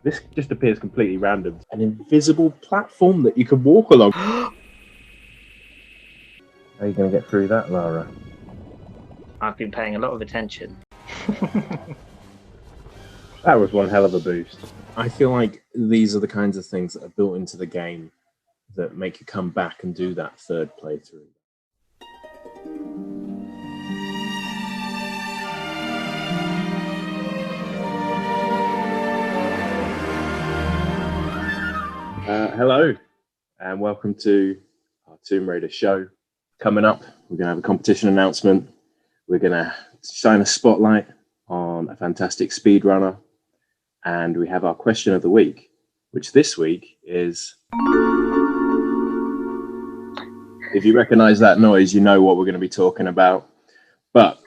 This just appears completely random. An invisible platform that you can walk along. How are you going to get through that, Lara? I've been paying a lot of attention. That was one hell of a boost. I feel like these are the kinds of things that are built into the game that make you come back and do that third playthrough. Hello, and welcome to our Tomb Raider show. Coming up, we're going to have a competition announcement. We're going to shine a spotlight on a fantastic speedrunner. And we have our question of the week, which this week is... If you recognize that noise, you know what we're going to be talking about. But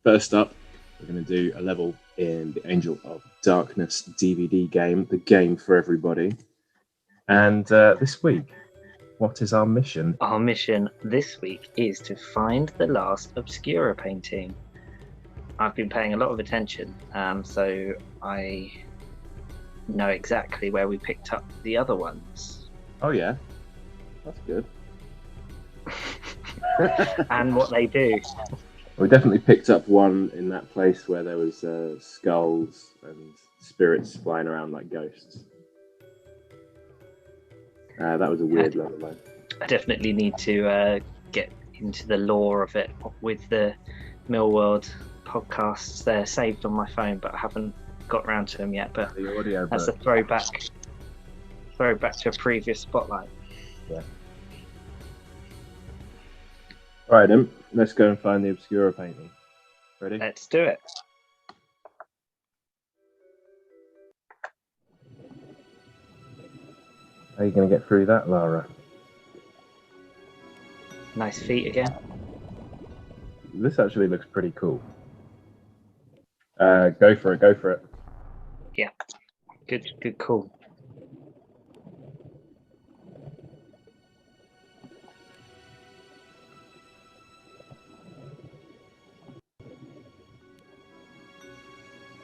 first up, we're going to do a level in the Angel of Darkness DVD game, the game for everybody. And this week, what is our mission? Our mission this week is to find the last Obscura painting. I've been paying a lot of attention, so I know exactly where we picked up the other ones. Oh yeah, that's good. And what they do. We definitely picked up one in that place where there was skulls and spirits flying around like ghosts. That was a weird level, though. I definitely need to get into the lore of it with the Millworld podcasts. They're saved on my phone, but I haven't got around to them yet. But the audio that's a throwback to a previous spotlight. Yeah. All right, then. Let's go and find the Obscura painting. Ready? Let's do it. How are you going to get through that, Lara? Nice feet again. This actually looks pretty cool. Go for it, go for it. Yeah, good call.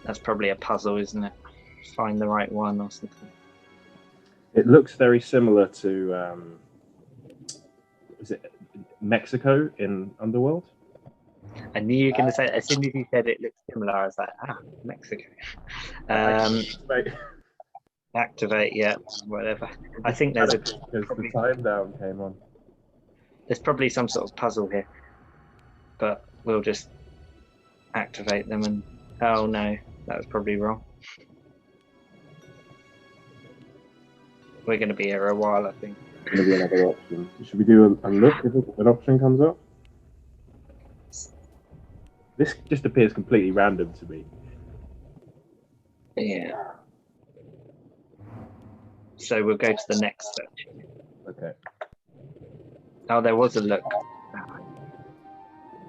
That's probably a puzzle, isn't it? Find the right one or something. It looks very similar to, is it Mexico in Underworld? I knew you were going to say it. As soon as you said it looked similar, I was like, Mexico. Activate, yeah, whatever. I think there's because the time down came on. There's probably some sort of puzzle here, but we'll just activate them and... Oh no, that was probably wrong. We're going to be here a while, I think. There's going to be another option. Should we do a look if an option comes up? This just appears completely random to me. Yeah. So we'll go to the next section. Okay. Oh, there was a look.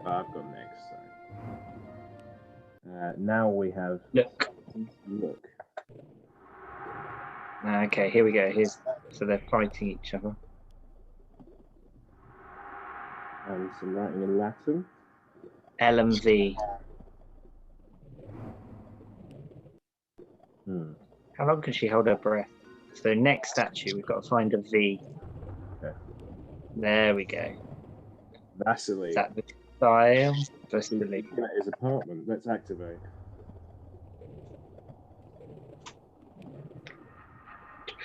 I've got next. So. Now we have look. Okay, here we go. So they're fighting each other. And some writing in Latin. LMV. How long can she hold her breath? So next statue, we've got to find a V. Okay. There we go. Vasily. Is that the style? Vasily. At his apartment. Let's activate.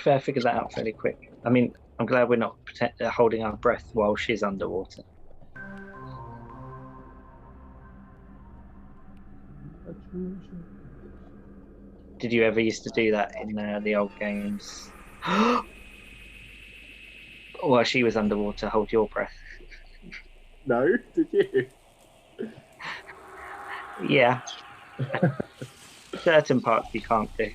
Fair, figure that out fairly quick. I mean, I'm glad we're not holding our breath while she's underwater. Did you ever used to do that in the old games? While she was underwater, hold your breath. No, did you? Yeah. Certain parts you can't do.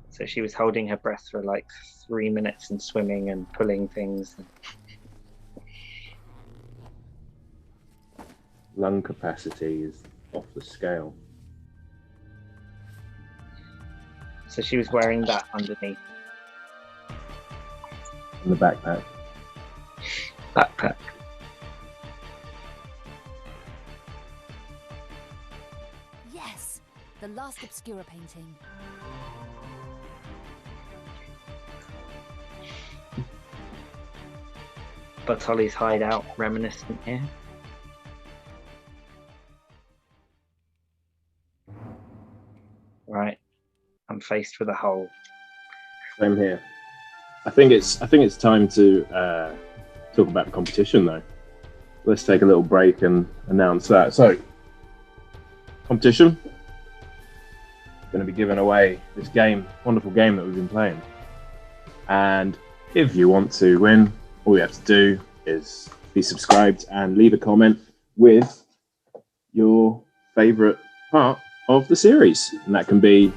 So she was holding her breath for like 3 minutes and swimming and pulling things. Lung capacity is off the scale. So she was wearing that underneath. in the backpack. Backpack. Yes, the last Obscura painting. Bartoli's hideout reminiscent here. Right, I'm faced with a hole. Same here. I think it's time to talk about the competition though. Let's take a little break and announce that. So, competition. Going to be giving away this game, wonderful game that we've been playing. And if you want to win, all you have to do is be subscribed and leave a comment with your favorite part of the series. And that can be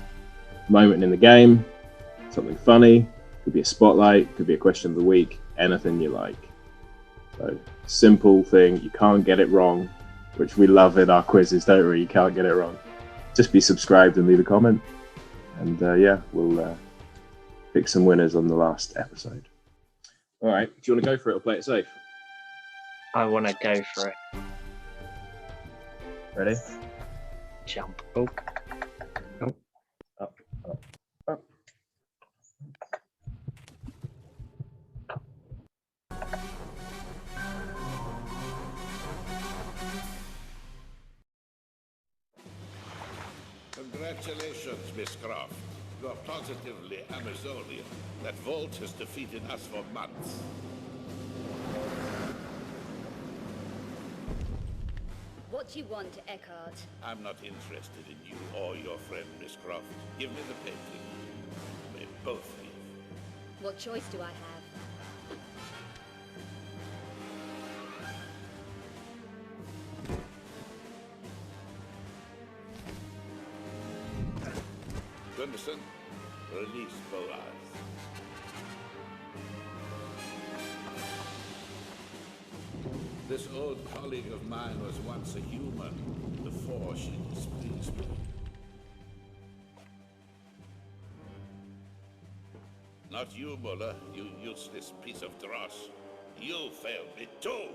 a moment in the game, something funny, could be a spotlight, could be a question of the week, anything you like. So, simple thing, you can't get it wrong, which we love in our quizzes, don't we? You can't get it wrong. Just be subscribed and leave a comment. And yeah, we'll pick some winners on the last episode. All right, do you want to go for it or play it safe? I want to go for it. Ready? Jump. Oh. Oh. Up, up, up. Congratulations, Miss Croft. You're positively Amazonian. That vault has defeated us for months. What do you want, Eckhart? I'm not interested in you or your friend, Miss Croft. Give me the painting. May both leave. What choice do I have? Gunderson, release Boaz. This old colleague of mine was once a human before she displeased me. Not you, Muller, you useless piece of dross. You failed me too.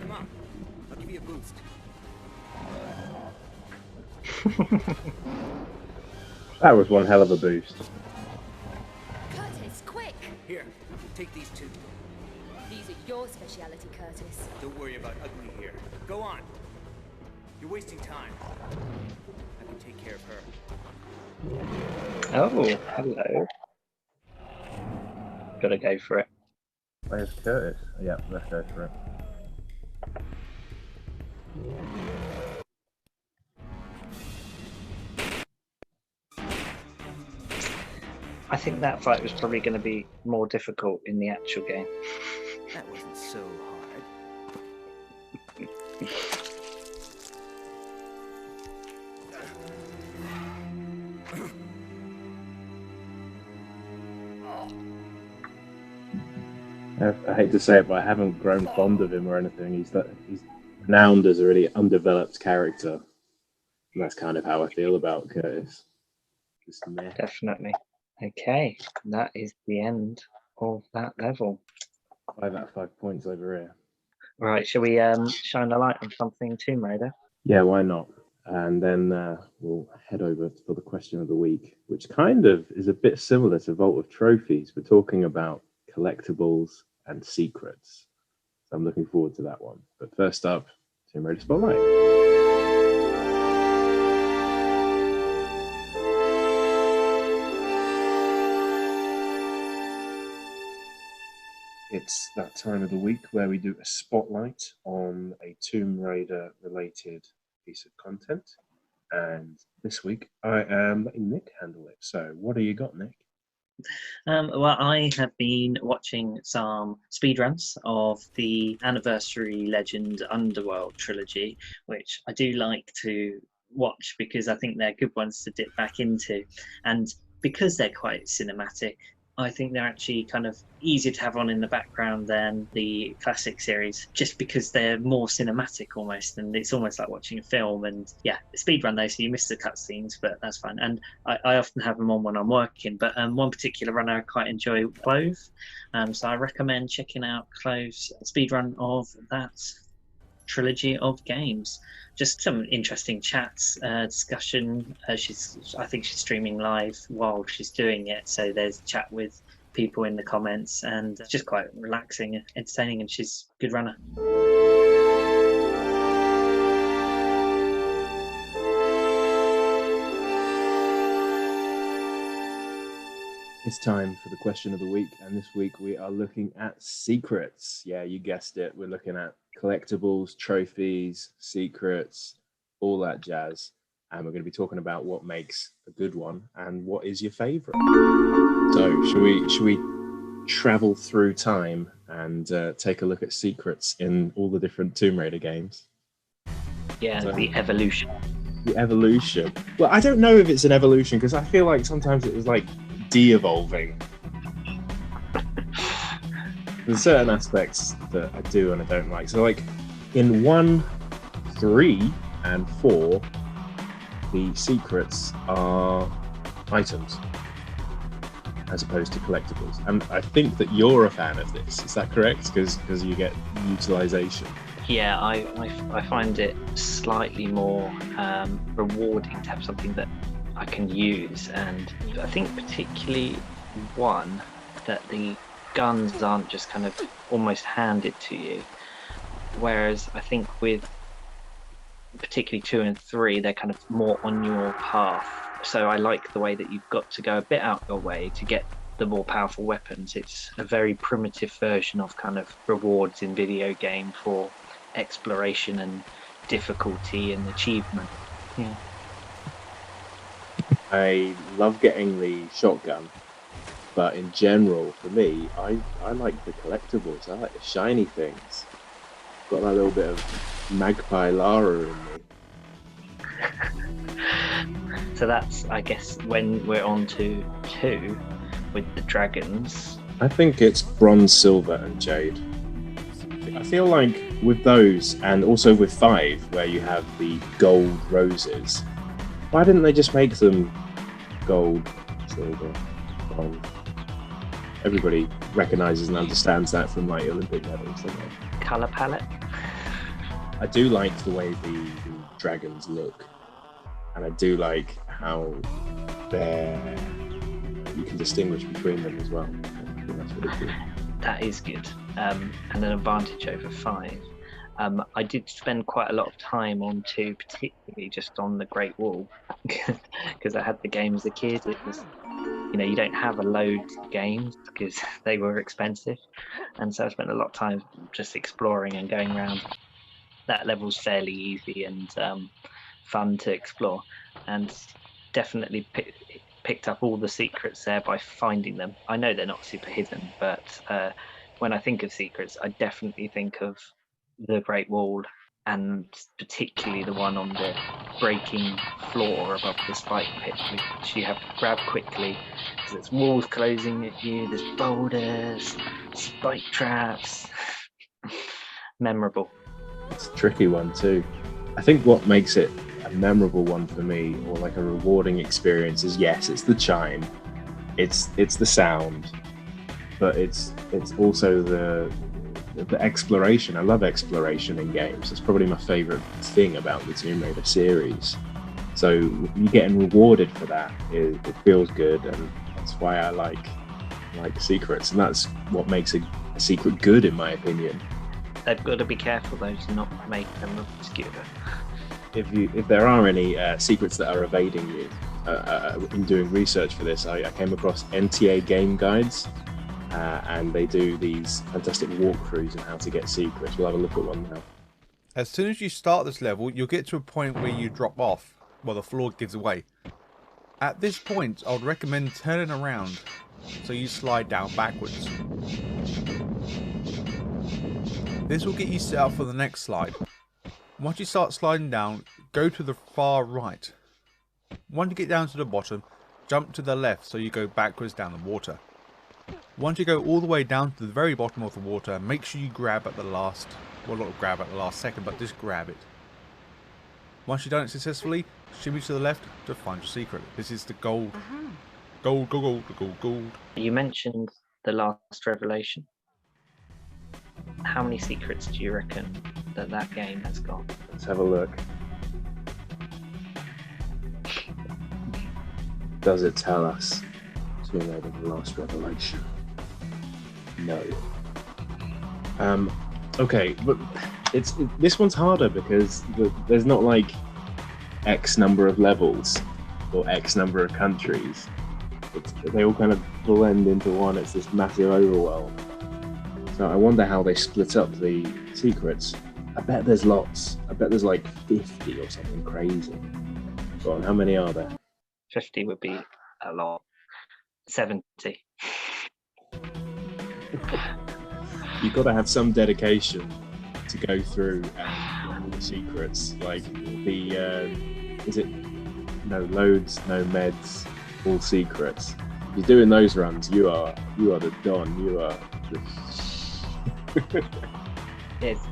Come on, I'll give you a boost. That was one hell of a boost. Curtis, quick! Here, take these two. These are your speciality, Curtis. Don't worry about Ugly here. Go on. You're wasting time. I can take care of her. Oh, hello. Gotta go for it. Where's Curtis? Yeah, let's go for it. I think that fight was probably going to be more difficult in the actual game. That wasn't so hard. I hate to say it, but I haven't grown fond of him or anything. He's renowned as a really undeveloped character. And that's kind of how I feel about Curtis. Just meh. Definitely. Okay, that is the end of that level. 5 out of 5 points over here. Right, shall we shine a light on something, Tomb Raider? Yeah, why not? And then we'll head over for the question of the week, which kind of is a bit similar to Vault of Trophies. We're talking about collectibles and secrets. So I'm looking forward to that one. But first up, Tomb Raider Spotlight. It's that time of the week where we do a spotlight on a Tomb Raider related piece of content. And this week I am letting Nick handle it. So what do you got, Nick? Well, I have been watching some speedruns of the Anniversary Legend Underworld trilogy, which I do like to watch because I think they're good ones to dip back into. And because they're quite cinematic, I think they're actually kind of easier to have on in the background than the classic series, just because they're more cinematic almost, and it's almost like watching a film. And yeah, speedrun though, so you miss the cutscenes, but that's fine. And I often have them on when I'm working. But one particular run I quite enjoy, Clove. So I recommend checking out Clove's speedrun of that trilogy of games. Just some interesting chats, discussion. I think she's streaming live while she's doing it, so there's chat with people in the comments, and it's just quite relaxing, entertaining, and she's a good runner. It's time for the question of the week, and this week we are looking at secrets. Yeah, you guessed it. We're looking at collectibles, trophies, secrets, all that jazz. And we're going to be talking about what makes a good one and what is your favorite. So should we travel through time and take a look at secrets in all the different Tomb Raider games? Yeah, so, the evolution. The evolution. Well, I don't know if it's an evolution, because I feel like sometimes it was like de-evolving. There's certain aspects that I do and I don't like. So like in 1, 3 and 4, the secrets are items as opposed to collectibles. And I think that you're a fan of this. Is that correct? Because you get utilization. Yeah, I find it slightly more rewarding to have something that I can use, and I think particularly one, that the guns aren't just kind of almost handed to you, whereas I think with particularly 2 and 3 they're kind of more on your path. So I like the way that you've got to go a bit out your way to get the more powerful weapons. It's a very primitive version of kind of rewards in video game for exploration and difficulty and achievement. Yeah. I love getting the shotgun, but in general, for me, I like the collectibles. I like the shiny things. Got that little bit of magpie Lara in me. So that's, I guess, when we're on to 2 with the dragons. I think it's bronze, silver, and jade. I feel like with those, and also with 5, where you have the gold roses, why didn't they just make them gold, silver, bronze? Everybody recognises and understands that from like Olympic medals, don't they? Colour palette. I do like the way the dragons look, and I do like how you can distinguish between them as well. I think that's really cool. That is good, and an advantage over 5. I did spend quite a lot of time on 2, particularly just on the Great Wall, because I had the game as a kid. It was, you don't have a load of games because they were expensive, and so I spent a lot of time just exploring and going around. That level's fairly easy and fun to explore, and definitely picked up all the secrets there by finding them. I know they're not super hidden, but when I think of secrets, I definitely think of the Great Wall, and particularly the one on the breaking floor above the spike pit, which you have to grab quickly because there's walls closing at you, there's boulders, spike traps. Memorable. It's a tricky one too. I think what makes it a memorable one for me, or like a rewarding experience, is yes, it's the chime, it's the sound, but it's also the exploration. I love exploration in games. It's probably my favorite thing about the Tomb Raider series. So you getting rewarded for that, it feels good, and that's why I like secrets, and that's what makes a secret good, in my opinion. They've got to be careful though to not make them obscure. If there are any secrets that are evading you, in doing research for this, I came across NTA Game Guides, and they do these fantastic walkthroughs on how to get secrets. We'll have a look at one now. As soon as you start this level, you'll get to a point where you drop off, while the floor gives away. At this point, I would recommend turning around, so you slide down backwards. This will get you set up for the next slide. Once you start sliding down, go to the far right. Once you get down to the bottom, jump to the left so you go backwards down the water. Once you go all the way down to the very bottom of the water, make sure you grab at the last, well, not grab at the last second, but just grab it. Once you've done it successfully, shimmy to the left to find your secret. This is the gold. Gold, gold, gold, gold, gold. You mentioned the last revelation. How many secrets do you reckon that game has got? Let's have a look. Does it tell us Tomb Raider the Last Revelation? No. Okay, but this one's harder because there's not like X number of levels or X number of countries. They all kind of blend into one. It's this massive overwhelm. So I wonder how they split up the secrets. I bet there's lots. I bet there's like 50 or something crazy. Go on, how many are there? 50 would be a lot. 70. You've got to have some dedication to go through all the secrets. Like is it no loads, no meds, all secrets? If you're doing those runs, you are the Don. You are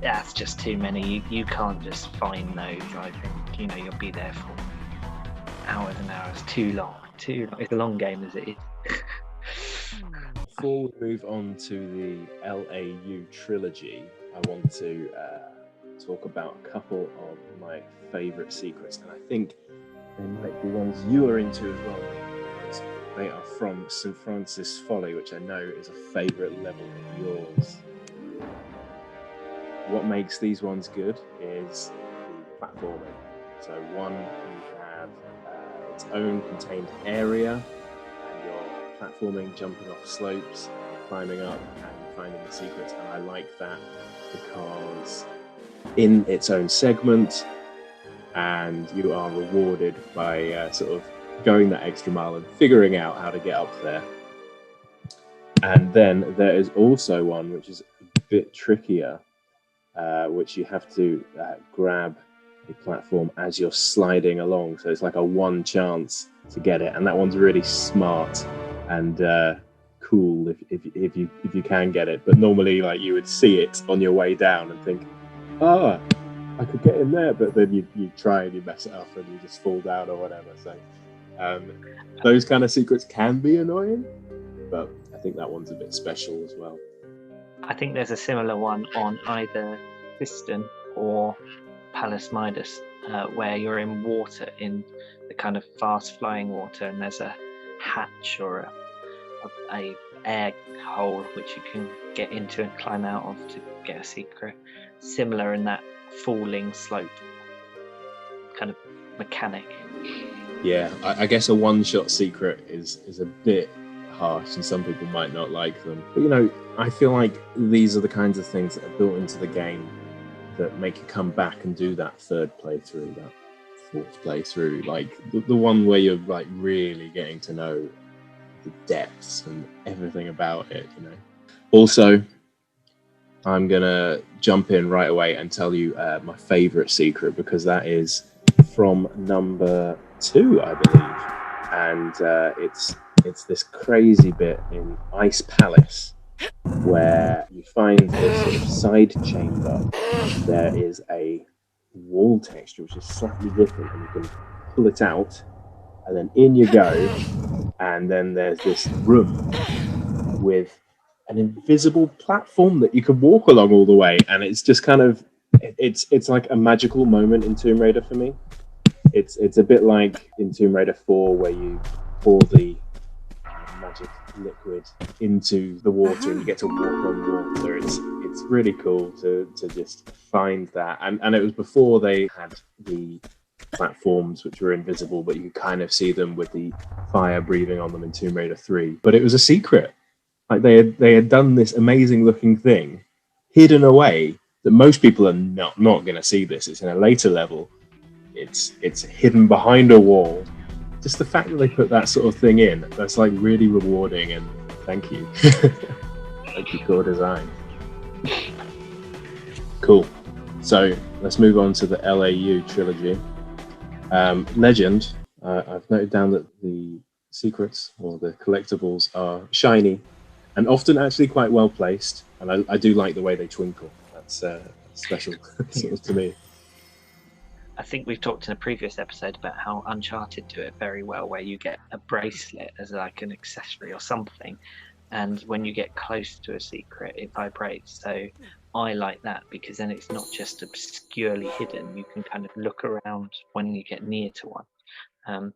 That's just too many. You can't just find those. I think you'll be there for hours and hours. Too long. It's a long game as it is. Before we move on to the LAU trilogy, I want to talk about a couple of my favourite secrets, and I think they might be ones you are into as well, because they are from St. Francis Folly, which I know is a favourite level of yours. What makes these ones good is the platforming. So one, you have its own contained area, and you're platforming, jumping off slopes, climbing up and finding the secrets, and I like that because in its own segment, and you are rewarded by sort of going that extra mile and figuring out how to get up there. And then there is also one which is a bit trickier, which you have to grab a platform as you're sliding along. So it's like a one chance to get it, and that one's really smart and cool if you can get it. But normally, like, you would see it on your way down and think, I could get in there, but then you try and you mess it up and you just fall down or whatever. So those kind of secrets can be annoying, but I think that one's a bit special as well. I think there's a similar one on either Piston or Palace Midas, where you're in water, in the kind of fast flying water, and there's a hatch or a air hole which you can get into and climb out of to get a secret. Similar in that falling slope kind of mechanic. Yeah, I guess a one-shot secret is a bit harsh, and some people might not like them. But I feel like these are the kinds of things that are built into the game that make you come back and do that third playthrough, that fourth playthrough, like the one where you're like really getting to know the depths and everything about it. Also, I'm gonna jump in right away and tell you my favorite secret, because that is from number 2, I believe, and it's this crazy bit in Ice Palace where you find this sort of side chamber. There is a wall texture which is slightly different, and you can pull it out, and then in you go, and then there's this room with an invisible platform that you could walk along all the way, and it's just kind of it's like a magical moment in Tomb Raider for me. It's a bit like in Tomb Raider 4 where you pour the magic liquid into the water and you get to walk on water. It's really cool to just find that, and it was before they had the platforms which were invisible, but you could kind of see them with the fire breathing on them in Tomb Raider 3. But it was a secret. Like they had done this amazing looking thing hidden away that most people are not going to see. This it's in a later level. It's hidden behind a wall. Just the fact that they put that sort of thing in, that's like really rewarding, and thank you. Thank you, core design. Cool. So let's move on to the LAU trilogy. Legend, I've noted down that the secrets or the collectibles are shiny and often actually quite well placed. And I do like the way they twinkle. That's special sort of to me. I think we've talked in a previous episode about how Uncharted do it very well, where you get a bracelet as like an accessory or something, and when you get close to a secret, it vibrates. So I like that because then it's not just obscurely hidden. You can kind of look around when you get near to one.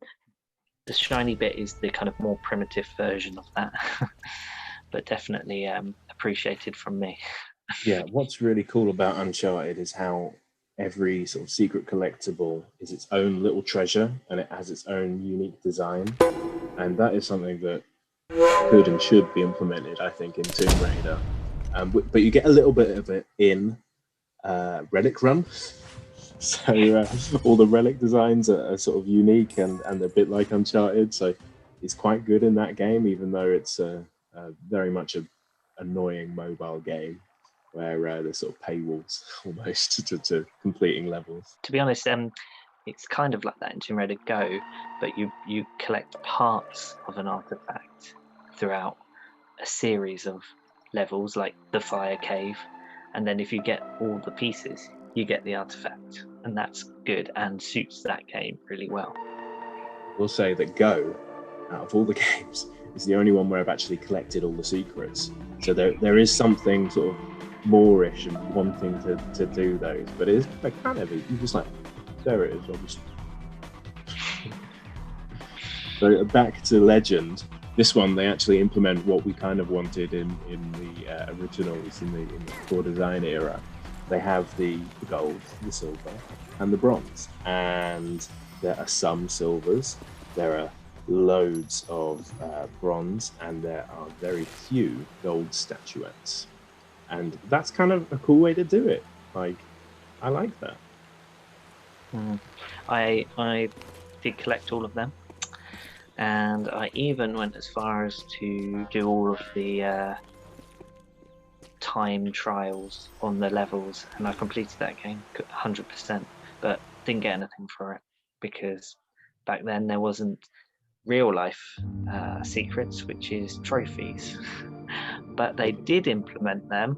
The shiny bit is the kind of more primitive version of that, but definitely appreciated from me. Yeah, what's really cool about Uncharted is how every sort of secret collectible is its own little treasure and it has its own unique design. And that is something that could and should be implemented, I think, in Tomb Raider. But you get a little bit of it in Relic Run. So all the relic designs are sort of unique and they're a bit like Uncharted. So it's quite good in that game, even though it's very much an annoying mobile game where there's sort of paywalls almost to completing levels. To be honest, it's kind of like that in Tomb Raider Go, but you collect parts of an artifact throughout a series of levels, like the fire cave, and then if you get all the pieces, you get the artifact, and that's good and suits that game really well. We'll say that Go, out of all the games, is the only one where I've actually collected all the secrets. So there is something sort of moreish and wanting to do those, but it is kind of you just like, there it is, obviously. So back to Legend. This one, they actually implement what we kind of wanted in the originals, in the core design era. They have the gold, the silver, and the bronze. And there are some silvers, there are loads of bronze, and there are very few gold statuettes. And that's kind of a cool way to do it. Like, I like that. I did collect all of them. And I even went as far as to do all of the time trials on the levels, and I completed that game 100%, but didn't get anything for it because back then there wasn't real life secrets, which is trophies, but they did implement them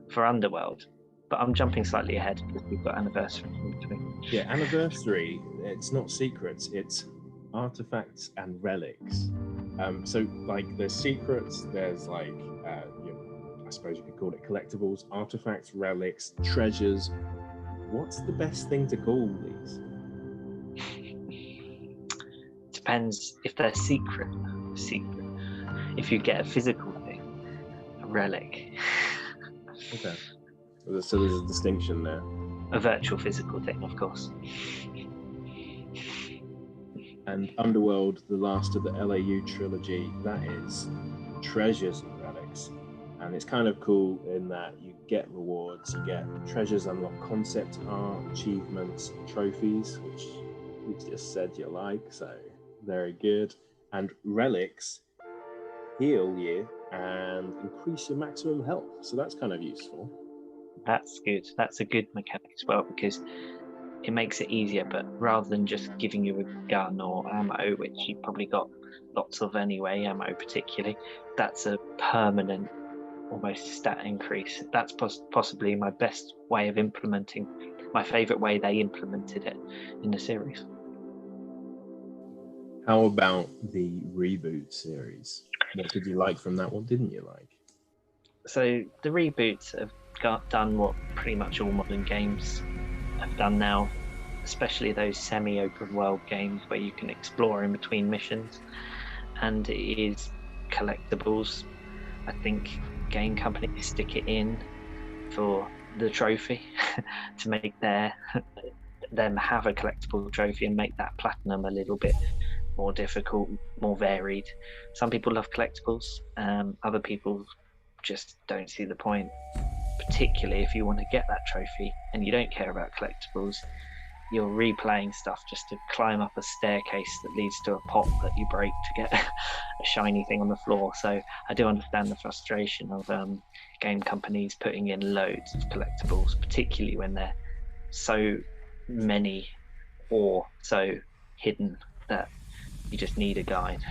for Underworld. But I'm jumping slightly ahead because we've got Anniversary in between. Yeah, Anniversary, it's not secrets, it's artifacts and relics. So like there's secrets, there's like I suppose you could call it collectibles, artifacts, relics, treasures. What's the best thing to call these? Depends if they're secret. If you get a physical thing, a relic. Okay, so there's a distinction there. A virtual physical thing, of course. And Underworld, the last of the LAU trilogy, that is treasures and relics. And it's kind of cool in that you get rewards, you get treasures, unlock concept art, achievements, trophies, which we just said you like, so very good. And relics heal you and increase your maximum health, so that's kind of useful. That's good. That's a good mechanic as well, because it makes it easier, but rather than just giving you a gun or ammo, which you've probably got lots of anyway, ammo particularly, that's a permanent, almost stat increase. That's possibly my best way of implementing, my favourite way they implemented it in the series. How about the reboot series? What did you like from that? What didn't you like? So the reboots have done what pretty much all modern games have done now, especially those semi-open world games where you can explore in between missions, and it is collectibles. I think game companies stick it in for the trophy to make them have a collectible trophy and make that platinum a little bit more difficult, more varied. Some people love collectibles, other people just don't see the point, particularly if you want to get that trophy and you don't care about collectibles. You're replaying stuff just to climb up a staircase that leads to a pot that you break to get a shiny thing on the floor. So I do understand the frustration of game companies putting in loads of collectibles, particularly when they're so many or so hidden that you just need a guide.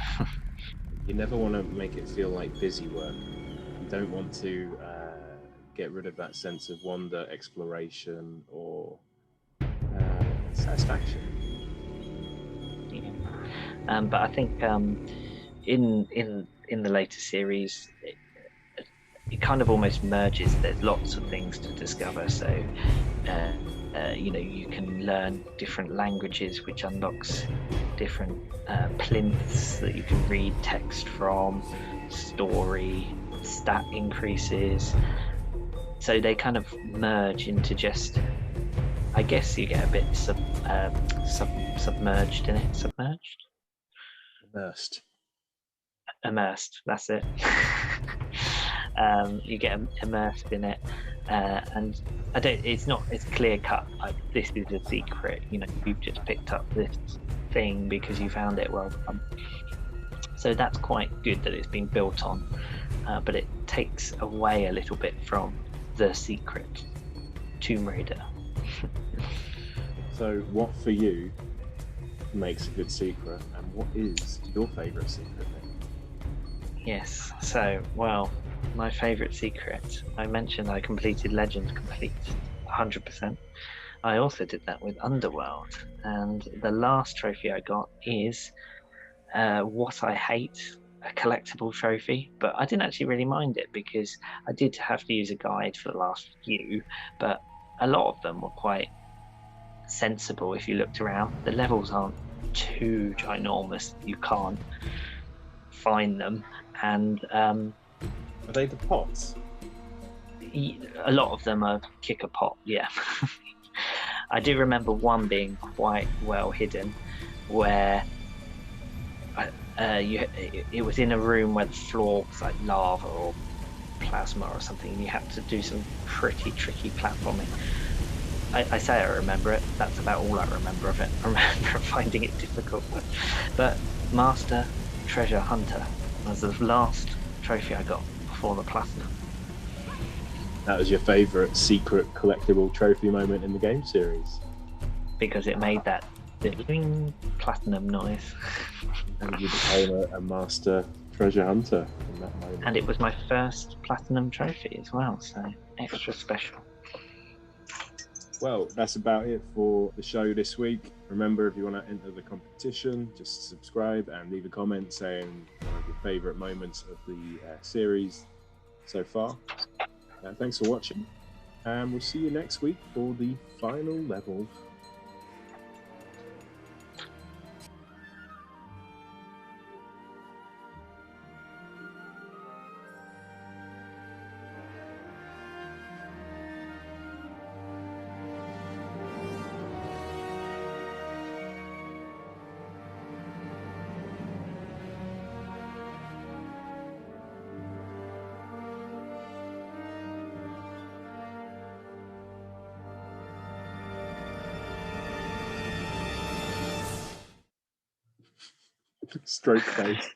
you never want to make it feel like busy work. You don't want to get rid of that sense of wonder, exploration, or satisfaction. Yeah. But I think in the later series, it kind of almost merges. There's lots of things to discover. So you know, you can learn different languages, which unlocks different plinths that you can read text from, story, stat increases. So they kind of merge into just, I guess you get a bit submerged in it. Immersed, that's it. You get immersed in it, and it's not as clear cut like this is a secret, you know, you've just picked up this thing because you found it. Well done. So that's quite good that it's been built on, but it takes away a little bit from the secret Tomb Raider. So what for you makes a good secret, and what is your favourite secret then? Yes, so, well, my favourite secret, I mentioned I completed Legend Complete 100%. I also did that with Underworld, and the last trophy I got is What I Hate, a collectible trophy, but I didn't actually really mind it because I did have to use a guide for the last few, but a lot of them were quite sensible if you looked around. The levels aren't too ginormous, you can't find them, and Are they the pots? a lot of them are kick a pot, yeah. I do remember one being quite well hidden, where it was in a room where the floor was like lava or plasma or something, and you had to do some pretty tricky platforming. I say I remember it, that's about all I remember of it. I remember finding it difficult. But Master Treasure Hunter was the last trophy I got before the Platinum. That was your favourite secret collectible trophy moment in the game series? Because it made that ding Platinum noise. And you became a Master Treasure Hunter in that moment. And it was my first Platinum trophy as well, so extra special. Well, that's about it for the show this week. Remember, if you want to enter the competition, just subscribe and leave a comment saying one of your favourite moments of the series so far. Thanks for watching, and we'll see you next week for the final level. Stroke face.